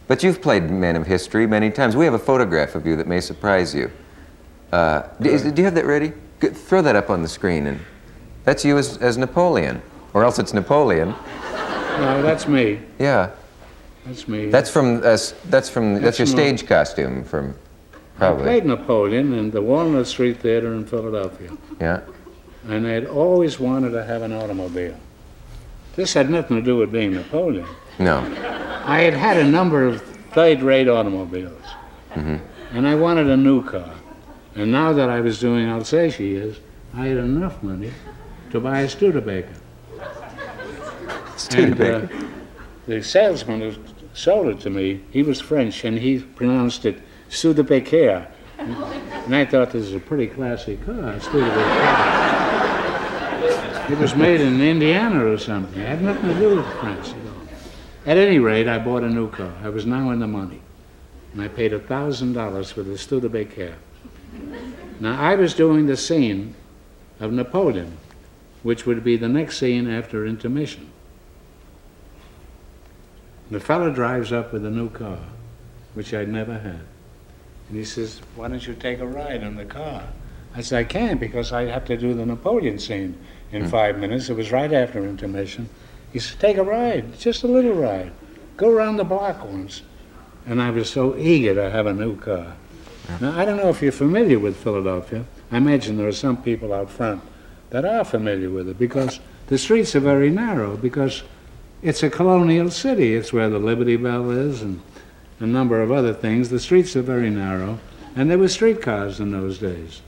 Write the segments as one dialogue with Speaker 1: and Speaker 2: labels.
Speaker 1: But you've played man of history many times. We have a photograph of you that may surprise you. Do you have that ready? Good, throw that up on the screen. And that's you as Napoleon. Or else it's Napoleon.
Speaker 2: No, that's me.
Speaker 1: Yeah.
Speaker 2: That's me.
Speaker 1: That's your stage costume from, probably.
Speaker 2: I played Napoleon in the Walnut Street Theater in Philadelphia.
Speaker 1: Yeah.
Speaker 2: And I'd always wanted to have an automobile. This had nothing to do with being Napoleon.
Speaker 1: No.
Speaker 2: I had had a number of third-rate automobiles.
Speaker 1: Mm-hmm.
Speaker 2: And I wanted a new car. And now that I was doing Alsace years, I had enough money to buy a Studebaker.
Speaker 1: Studebaker.
Speaker 2: And, the salesman who sold it to me, he was French, and he pronounced it Studebaker. And I thought this is a pretty classy car, Studebaker. It was made in Indiana or something. It had nothing to do with French at all. At any rate, I bought a new car. I was now in the money. And I paid $1,000 for the Studebaker. Now, I was doing the scene of Napoleon, which would be the next scene after intermission. The fellow drives up with a new car, which I'd never had. And he says, "Why don't you take a ride in the car?" I said, "I can't, because I have to do the Napoleon scene in 5 minutes." It was right after intermission. He said, "Take a ride, just a little ride. Go around the block once." And I was so eager to have a new car. Now, I don't know if you're familiar with Philadelphia. I imagine there are some people out front that are familiar with it, because the streets are very narrow, because it's a colonial city. It's where the Liberty Bell is and a number of other things. The streets are very narrow, and there were streetcars in those days.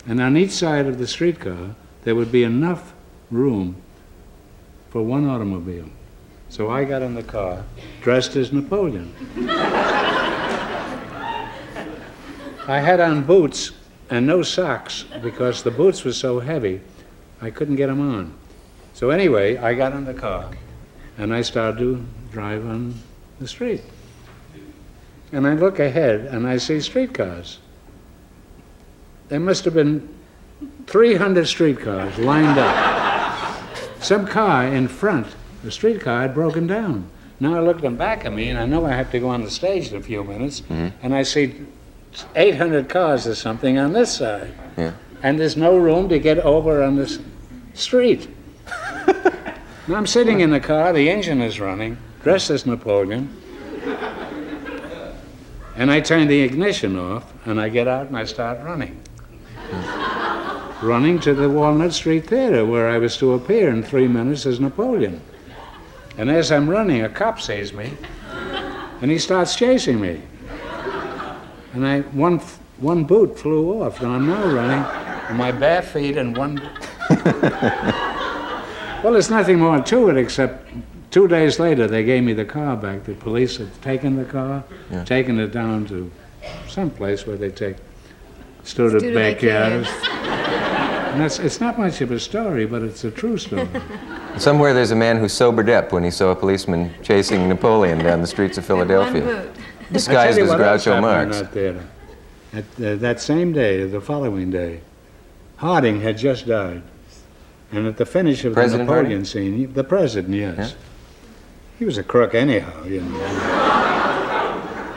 Speaker 2: And on each side of the streetcar, there would be enough room for one automobile. So I got in the car, dressed as Napoleon. I had on boots and no socks, because the boots were so heavy, I couldn't get them on. So anyway, I got in the car, and I started to drive on the street. And I look ahead, and I see streetcars. There must have been 300 streetcars lined up. Some car in front, the streetcar, had broken down. Now I look at them back at me, and I know I have to go on the stage in a few minutes, and I see 800 cars or something on this side.
Speaker 1: Yeah.
Speaker 2: And there's no room to get over on this street. Now I'm sitting in the car, the engine is running, dressed as Napoleon, and I turn the ignition off, and I get out and I start running. Running to the Walnut Street Theater, where I was to appear in 3 minutes as Napoleon. And as I'm running, a cop sees me, and he starts chasing me. And one boot flew off, and I'm now running on my bare feet and one... Well, there's nothing more to it, except 2 days later they gave me the car back. The police had taken the car, taken it down to some place where they take Studebakers. And it's not much of a story, but it's a true story.
Speaker 1: Somewhere there's a man who sobered up when he saw a policeman chasing Napoleon down the streets of Philadelphia. Disguised as Groucho Marx.
Speaker 2: That same day, the following day, Harding had just died. And at the finish of the Napoleon scene, the president, yes. Yeah. He was a crook anyhow, you know.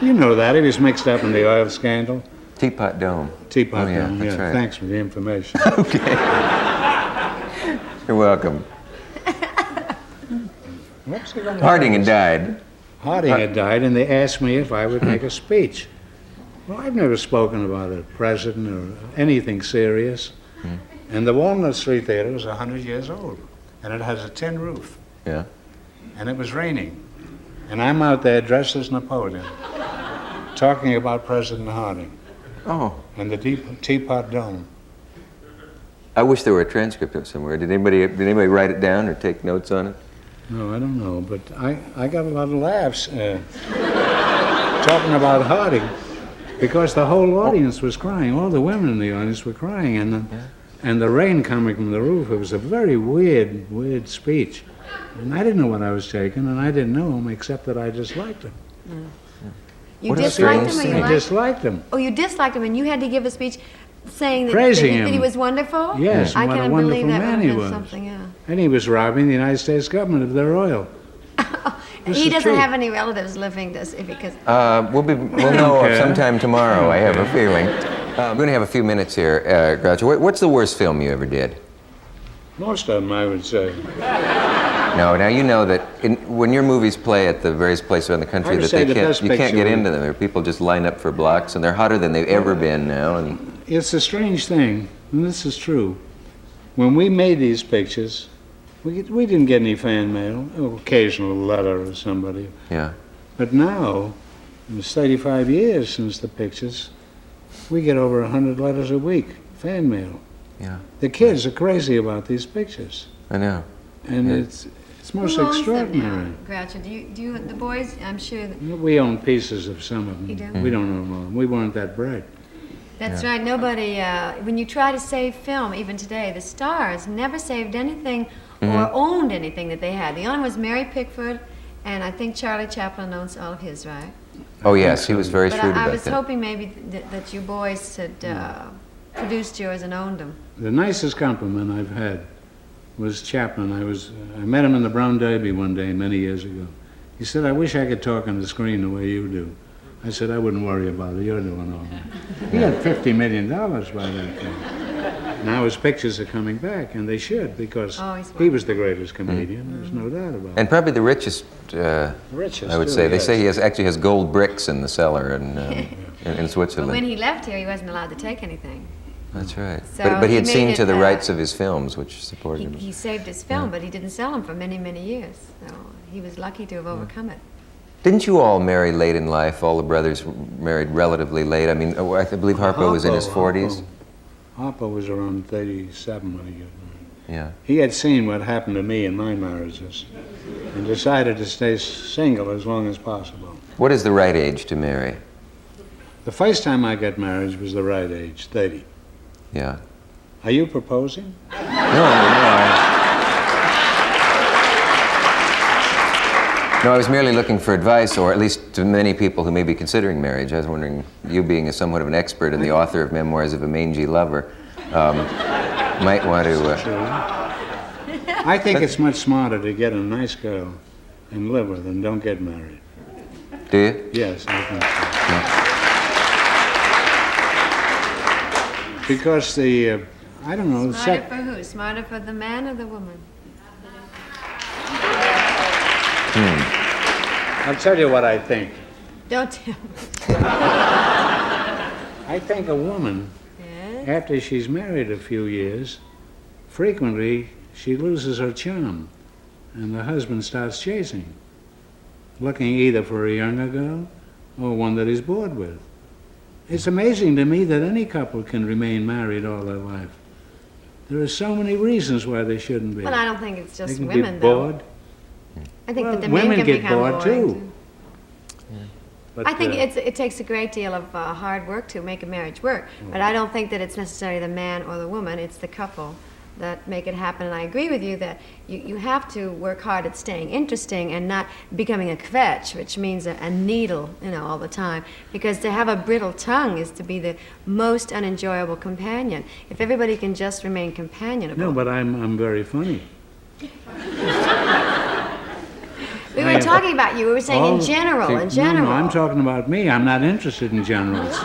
Speaker 2: You know that. He was mixed up in the oil scandal.
Speaker 1: Teapot Dome.
Speaker 2: Teapot Dome,
Speaker 1: that's right.
Speaker 2: Thanks for the information.
Speaker 1: Okay. You're welcome. Harding had died.
Speaker 2: Harding had died, and they asked me if I would make a speech. Well, I've never spoken about a president or anything serious. And the Walnut Street Theater was 100 years old, and it has a tin roof.
Speaker 1: Yeah.
Speaker 2: And it was raining. And I'm out there dressed as Napoleon, talking about President Harding.
Speaker 1: Oh.
Speaker 2: And the Teapot Dome.
Speaker 1: I wish there were a transcript of it somewhere. Did anybody write it down or take notes on it?
Speaker 2: No, I don't know, but I got a lot of laughs talking about Harding, because the whole audience was crying. All the women in the audience were crying, and the rain coming from the roof. It was a very weird speech. And I didn't know what I was taking, and I didn't know him, except that I disliked him.
Speaker 3: You disliked him, or you liked him?
Speaker 2: I disliked him.
Speaker 3: Oh, you disliked him, and you had to give a speech saying that,
Speaker 2: praising
Speaker 3: that he was wonderful?
Speaker 2: Yes,
Speaker 3: I
Speaker 2: what a
Speaker 3: can't
Speaker 2: wonderful
Speaker 3: believe that
Speaker 2: man
Speaker 3: would
Speaker 2: he
Speaker 3: have
Speaker 2: was.
Speaker 3: been something, yeah.
Speaker 2: And he was robbing the United States government of their oil.
Speaker 3: He
Speaker 2: is
Speaker 3: doesn't
Speaker 2: true.
Speaker 3: have any relatives living this because
Speaker 1: We'll know sometime tomorrow, I have a feeling. We're going to have a few minutes here, Groucho. What's the worst film you ever did?
Speaker 2: Most of them, I would say.
Speaker 1: No, now you know that when your movies play at the various places around the country,
Speaker 2: I would
Speaker 1: that
Speaker 2: say the
Speaker 1: you
Speaker 2: best
Speaker 1: can't
Speaker 2: picture
Speaker 1: get
Speaker 2: was-
Speaker 1: into them. There are people just line up for blocks, and they're hotter than they've ever been now. And
Speaker 2: It's a strange thing, and this is true. When we made these pictures, we didn't get any fan mail, an occasional letter or somebody.
Speaker 1: yeah,
Speaker 2: But now, it's 35 years since the pictures, we get over 100 letters a week, fan mail.
Speaker 1: yeah,
Speaker 2: The kids are crazy about these pictures,
Speaker 1: I know.
Speaker 2: and
Speaker 1: Yeah.
Speaker 2: it's most
Speaker 3: who owns them
Speaker 2: extraordinary.
Speaker 3: now, Groucho? Do you the boys? I'm sure that,
Speaker 2: We own pieces of some of them.
Speaker 3: You do?
Speaker 2: We don't own them all. We weren't that bright.
Speaker 3: that's right. Nobody. When you try to save film, even today, the stars never saved anything or owned anything that they had. The only one was Mary Pickford, and I think Charlie Chaplin owns all of his, right?
Speaker 1: Oh yes, he was very
Speaker 3: But
Speaker 1: shrewd
Speaker 3: I
Speaker 1: about
Speaker 3: was
Speaker 1: that.
Speaker 3: hoping maybe that you boys had produced yours and owned them.
Speaker 2: The nicest compliment I've had was Chaplin. I met him in the Brown Derby one day many years ago. He said, "I wish I could talk on the screen the way you do." I said, "I wouldn't worry about it. You're doing all right." He had $50 million by that time. Now his pictures are coming back, and they should, because
Speaker 3: Oh, he's
Speaker 2: he was the greatest comedian. There's no doubt about it.
Speaker 1: And probably the richest,
Speaker 2: Richest,
Speaker 1: I would
Speaker 2: too,
Speaker 1: say. They
Speaker 2: yes.
Speaker 1: say he actually has gold bricks in the cellar in
Speaker 3: But when
Speaker 1: Switzerland.
Speaker 3: he left here, he wasn't allowed to take anything.
Speaker 1: That's right.
Speaker 3: So
Speaker 1: But he had
Speaker 3: he
Speaker 1: seen
Speaker 3: made
Speaker 1: to
Speaker 3: it,
Speaker 1: the rights of his films, which supported him.
Speaker 3: He saved his film, but he didn't sell them for many, many years. So he was lucky to have overcome it.
Speaker 1: Didn't you all marry late in life? All the brothers married relatively late. I mean, I believe Harpo was in his 40s.
Speaker 2: Harpo was around 37 when he got married.
Speaker 1: Yeah.
Speaker 2: He had seen what happened to me in my marriages and decided to stay single as long as possible.
Speaker 1: What is the right age to marry?
Speaker 2: The first time I got married was the right age, 30.
Speaker 1: Yeah.
Speaker 2: Are you proposing?
Speaker 1: No, I was merely looking for advice, or at least to many people who may be considering marriage. I was wondering, you being somewhat of an expert and the author of Memoirs of a Mangy Lover, might want to...
Speaker 2: I think it's much smarter to get a nice girl and live with and don't get married.
Speaker 1: Do you?
Speaker 2: Yes, I think so. Because I don't know,
Speaker 3: Smarter for who? Smarter for the man or the woman?
Speaker 2: I'll tell you what I think.
Speaker 3: Don't tell me.
Speaker 2: I think a woman,
Speaker 3: Yeah?
Speaker 2: after she's married a few years, frequently she loses her charm and the husband starts chasing, looking either for a younger girl or one that he's bored with. It's amazing to me that any couple can remain married all their life. There are so many reasons why they shouldn't be.
Speaker 3: Well, I don't think it's
Speaker 2: They
Speaker 3: just
Speaker 2: can
Speaker 3: women,
Speaker 2: be
Speaker 3: though.
Speaker 2: bored.
Speaker 3: I think
Speaker 2: Well,
Speaker 3: that the men
Speaker 2: women
Speaker 3: can
Speaker 2: get
Speaker 3: become
Speaker 2: bored,
Speaker 3: boring,
Speaker 2: too. But,
Speaker 3: I think it takes a great deal of hard work to make a marriage work, but I don't think that it's necessarily the man or the woman, it's the couple that make it happen. And I agree with you that you have to work hard at staying interesting and not becoming a kvetch, which means a needle, all the time. Because to have a brittle tongue is to be the most unenjoyable companion. If everybody can just remain companionable.
Speaker 2: No, but I'm very funny.
Speaker 3: We were talking about you. We were saying in general,
Speaker 2: See,
Speaker 3: in general.
Speaker 2: No, I'm talking about me. I'm not interested in generals.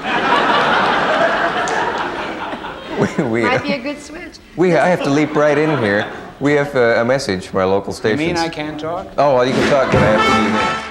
Speaker 3: Might be a good switch.
Speaker 1: I have to leap right in here. We have a message from our local
Speaker 2: You
Speaker 1: stations.
Speaker 2: mean I can't talk?
Speaker 1: Oh, well, you can talk, but I have to leave in.